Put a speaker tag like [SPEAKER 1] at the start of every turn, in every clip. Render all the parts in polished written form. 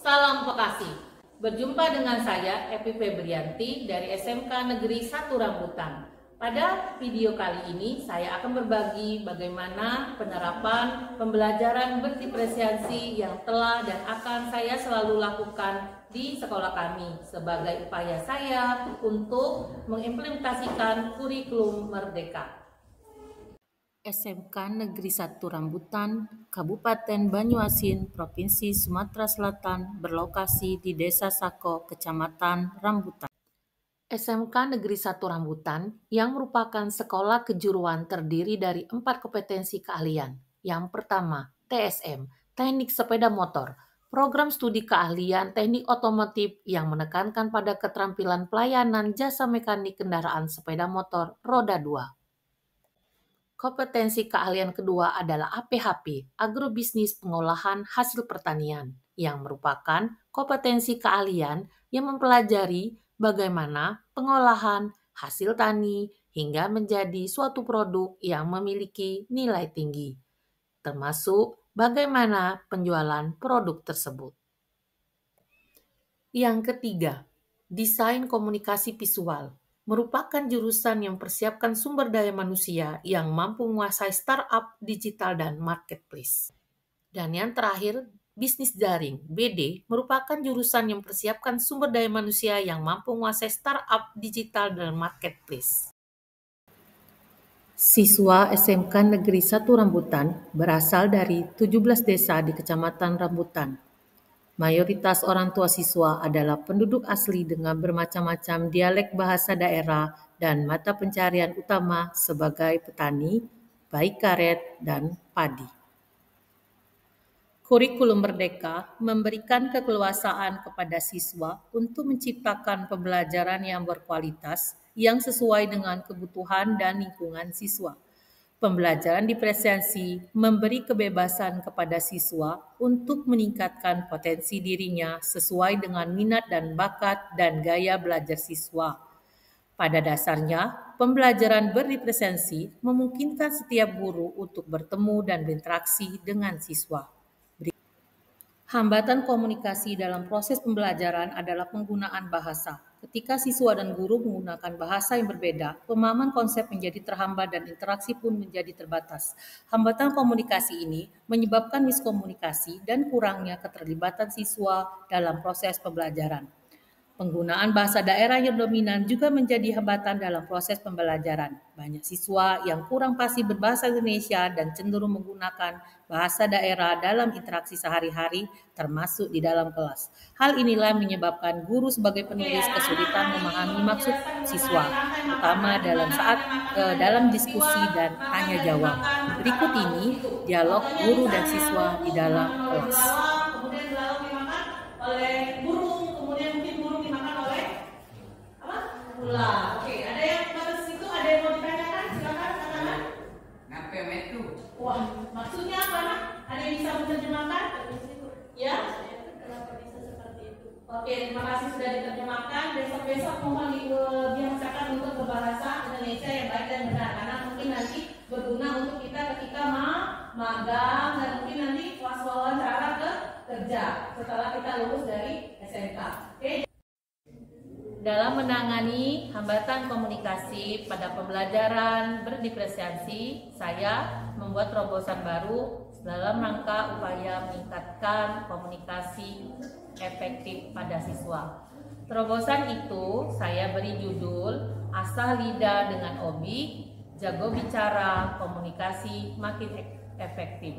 [SPEAKER 1] Salam Bekasi. Berjumpa dengan saya Epi Febrianti dari SMK Negeri 1 Rambutan. Pada video kali ini saya akan berbagi bagaimana penerapan pembelajaran berdiferensiasi yang telah dan akan saya selalu lakukan di sekolah kami sebagai upaya saya untuk mengimplementasikan kurikulum Merdeka. SMK Negeri 1 Rambutan, Kabupaten Banyuasin, Provinsi Sumatera Selatan, berlokasi di Desa Sako, Kecamatan Rambutan. SMK Negeri 1 Rambutan yang merupakan sekolah kejuruan terdiri dari 4 kompetensi keahlian. Yang pertama, TSM, Teknik Sepeda Motor, program studi keahlian teknik otomotif yang menekankan pada keterampilan pelayanan jasa mekanik kendaraan sepeda motor roda 2. Kompetensi keahlian kedua adalah APHP, Agrobisnis Pengolahan Hasil Pertanian, yang merupakan kompetensi keahlian yang mempelajari bagaimana pengolahan hasil tani hingga menjadi suatu produk yang memiliki nilai tinggi, termasuk bagaimana penjualan produk tersebut. Yang ketiga, Desain Komunikasi Visual, merupakan jurusan yang mempersiapkan sumber daya manusia yang mampu menguasai startup digital dan marketplace. Dan yang terakhir, Bisnis Daring, BD, merupakan jurusan yang mempersiapkan sumber daya manusia yang mampu menguasai startup digital dan marketplace. Siswa SMK Negeri 1 Rambutan berasal dari 17 desa di Kecamatan Rambutan. Mayoritas orang tua siswa adalah penduduk asli dengan bermacam-macam dialek bahasa daerah dan mata pencarian utama sebagai petani, baik karet, dan padi. Kurikulum Merdeka memberikan keleluasaan kepada siswa untuk menciptakan pembelajaran yang berkualitas yang sesuai dengan kebutuhan dan lingkungan siswa. Pembelajaran diferensiasi memberi kebebasan kepada siswa untuk meningkatkan potensi dirinya sesuai dengan minat dan bakat dan gaya belajar siswa. Pada dasarnya, pembelajaran berdiferensiasi memungkinkan setiap guru untuk bertemu dan berinteraksi dengan siswa. Hambatan komunikasi dalam proses pembelajaran adalah penggunaan bahasa. Ketika siswa dan guru menggunakan bahasa yang berbeda, pemahaman konsep menjadi terhambat dan interaksi pun menjadi terbatas. Hambatan komunikasi ini menyebabkan miskomunikasi dan kurangnya keterlibatan siswa dalam proses pembelajaran. Penggunaan bahasa daerah yang dominan juga menjadi hambatan dalam proses pembelajaran. Banyak siswa yang kurang fasih berbahasa Indonesia dan cenderung menggunakan bahasa daerah dalam interaksi sehari-hari, termasuk di dalam kelas. Hal inilah menyebabkan guru sebagai penulis kesulitan memahami maksud siswa, terutama dalam diskusi dan tanya jawab. Berikut ini dialog guru dan siswa di dalam kelas.
[SPEAKER 2] Kemudian lalu dimakan oleh burung, kemudian mungkin burung dimakan oleh apa? Ular. Oke, ada yang pada situ ada yang mau ditanyakan? Silakan katakan.
[SPEAKER 3] Ngapain metu?
[SPEAKER 2] Wah, maksudnya apa, Nak? Ada yang bisa menerjemahkan? Ya?
[SPEAKER 4] Kenapa bisa seperti itu?
[SPEAKER 2] Oke, terima kasih sudah diterjemahkan. Besok-besok mohon dibiasakan untuk berbahasa Indonesia yang baik dan benar, karena mungkin nanti berguna untuk kita ketika magang dan mungkin nanti wawancara ke kerja setelah kita lulus dari SMK. Oke.
[SPEAKER 1] Dalam menangani hambatan komunikasi pada pembelajaran berdiferensiasi, saya membuat terobosan baru dalam rangka upaya meningkatkan komunikasi efektif pada siswa. Terobosan itu saya beri judul Asah Lidah dengan Obi, Jago Bicara, Komunikasi Makin Efektif.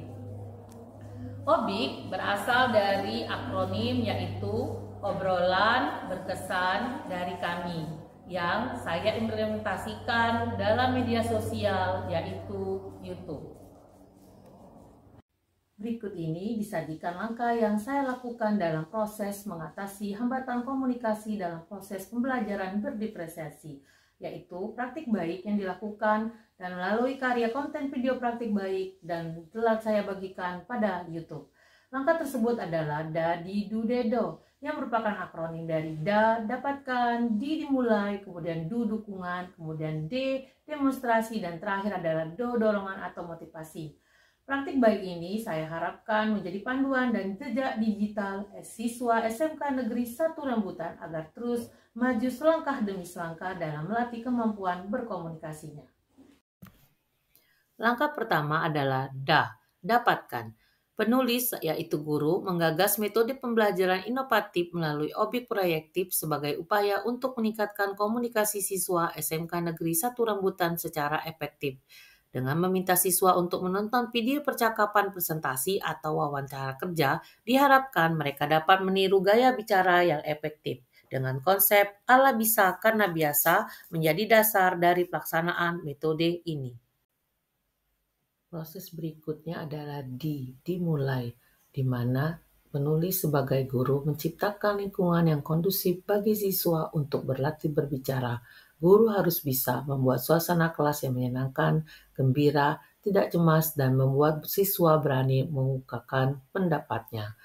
[SPEAKER 1] OBIK berasal dari akronim yaitu obrolan berkesan dari kami yang saya implementasikan dalam media sosial yaitu YouTube. Berikut ini disajikan langkah yang saya lakukan dalam proses mengatasi hambatan komunikasi dalam proses pembelajaran berdiferensiasi, yaitu praktik baik yang dilakukan dan melalui karya konten video praktik baik dan telah saya bagikan pada YouTube. Langkah tersebut adalah Da, Di, Du, Dedo, yang merupakan akronim dari Da, dapatkan, Di, dimulai, kemudian Du, dukungan, kemudian D, demonstrasi, dan terakhir adalah Do, dorongan atau motivasi. Praktik baik ini saya harapkan menjadi panduan dan jejak digital siswa SMK Negeri 1 Rambutan agar terus maju selangkah demi selangkah dalam melatih kemampuan berkomunikasinya. Langkah pertama adalah dapatkan. Penulis, yaitu guru, menggagas metode pembelajaran inovatif melalui objek proyektif sebagai upaya untuk meningkatkan komunikasi siswa SMK Negeri 1 Rambutan secara efektif. Dengan meminta siswa untuk menonton video percakapan presentasi atau wawancara kerja, diharapkan mereka dapat meniru gaya bicara yang efektif. Dengan konsep "ala bisa karena biasa" menjadi dasar dari pelaksanaan metode ini. Proses berikutnya adalah dimulai, di mana penulis sebagai guru menciptakan lingkungan yang kondusif bagi siswa untuk berlatih berbicara. Guru harus bisa membuat suasana kelas yang menyenangkan, gembira, tidak cemas, dan membuat siswa berani mengungkapkan pendapatnya.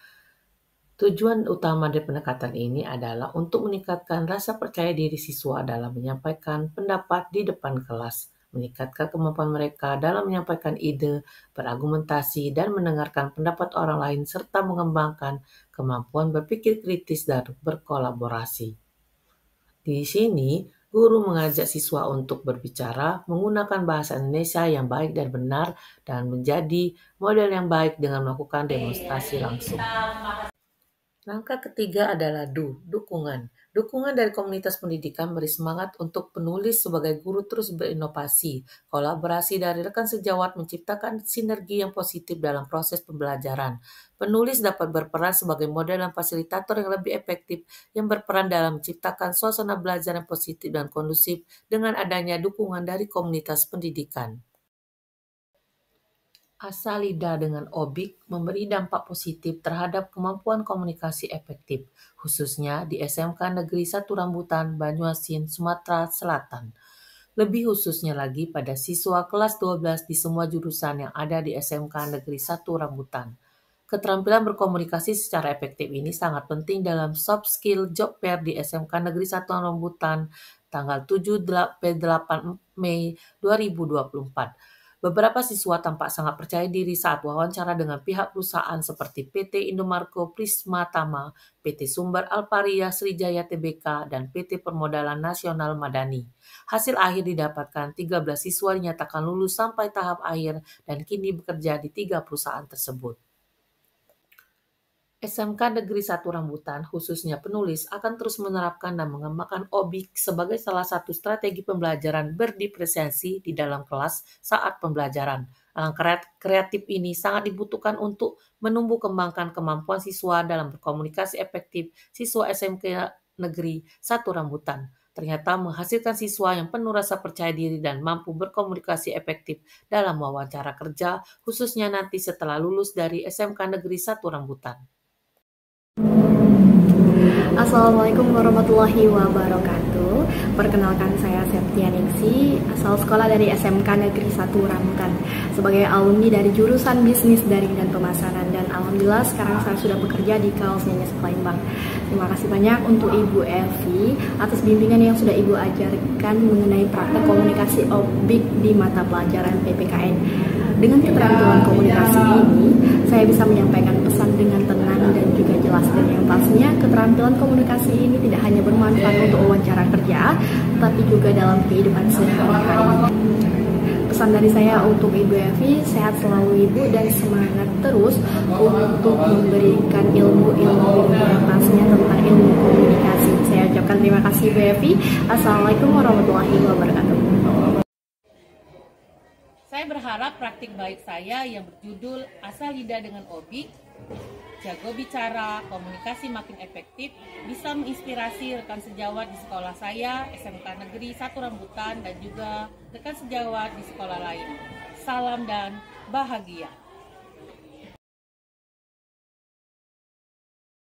[SPEAKER 1] Tujuan utama dari pendekatan ini adalah untuk meningkatkan rasa percaya diri siswa dalam menyampaikan pendapat di depan kelas, meningkatkan kemampuan mereka dalam menyampaikan ide, berargumentasi, dan mendengarkan pendapat orang lain, serta mengembangkan kemampuan berpikir kritis dan berkolaborasi. Di sini, guru mengajak siswa untuk berbicara menggunakan bahasa Indonesia yang baik dan benar dan menjadi model yang baik dengan melakukan demonstrasi langsung. Langkah ketiga adalah dukungan. Dukungan dari komunitas pendidikan beri semangat untuk penulis sebagai guru terus berinovasi. Kolaborasi dari rekan sejawat menciptakan sinergi yang positif dalam proses pembelajaran. Penulis dapat berperan sebagai model dan fasilitator yang lebih efektif yang berperan dalam menciptakan suasana belajar yang positif dan kondusif dengan adanya dukungan dari komunitas pendidikan. Asalida dengan Obik memberi dampak positif terhadap kemampuan komunikasi efektif, khususnya di SMK Negeri 1 Rambutan, Banyuasin, Sumatera Selatan. Lebih khususnya lagi pada siswa kelas 12 di semua jurusan yang ada di SMK Negeri 1 Rambutan. Keterampilan berkomunikasi secara efektif ini sangat penting dalam soft skill job fair di SMK Negeri 1 Rambutan tanggal 7-8 Mei 2024. Beberapa siswa tampak sangat percaya diri saat wawancara dengan pihak perusahaan seperti PT Indomarko Prisma Tama, PT Sumber Alparia Srijaya Tbk, dan PT Permodalan Nasional Madani. Hasil akhir didapatkan 13 siswa dinyatakan lulus sampai tahap akhir dan kini bekerja di 3 perusahaan tersebut. SMK Negeri 1 Rambutan, khususnya penulis, akan terus menerapkan dan mengembangkan Obik sebagai salah satu strategi pembelajaran berdiferensiasi di dalam kelas saat pembelajaran. Langkah kreatif ini sangat dibutuhkan untuk menumbuh kembangkan kemampuan siswa dalam berkomunikasi efektif. Siswa SMK Negeri 1 Rambutan ternyata menghasilkan siswa yang penuh rasa percaya diri dan mampu berkomunikasi efektif dalam wawancara kerja, khususnya nanti setelah lulus dari SMK Negeri 1 Rambutan.
[SPEAKER 5] Assalamualaikum warahmatullahi wabarakatuh. Perkenalkan, saya Septianingsi, asal sekolah dari SMK Negeri 1 Rambutan, sebagai alumni dari jurusan Bisnis Daring dan Pemasaran, dan alhamdulillah sekarang saya sudah bekerja di Kaos Nyenyes Palembang. Terima kasih banyak untuk Ibu Evi atas bimbingan yang sudah Ibu ajarkan mengenai praktek komunikasi Obik di mata pelajaran PPKN. Dengan keterampilan komunikasi ini, saya bisa menyampaikan pesan dengan tenang dan juga jelas, dan yang pastinya keterampilan komunikasi ini tidak hanya bermanfaat untuk wawancara kerja, tapi juga dalam kehidupan sehari-hari. Pesan dari saya untuk Ibu Evi, sehat selalu Ibu dan semangat terus untuk memberikan ilmu-ilmu yang pastinya tentang ilmu komunikasi. Saya ucapkan terima kasih Ibu Evi. Assalamualaikum warahmatullahi wabarakatuh.
[SPEAKER 1] Saya berharap praktik baik saya yang berjudul Asalida dengan Obik, jago bicara, komunikasi makin efektif, bisa menginspirasi rekan sejawat di sekolah saya, SMK Negeri 1 Rambutan, dan juga rekan sejawat di sekolah lain. Salam dan bahagia.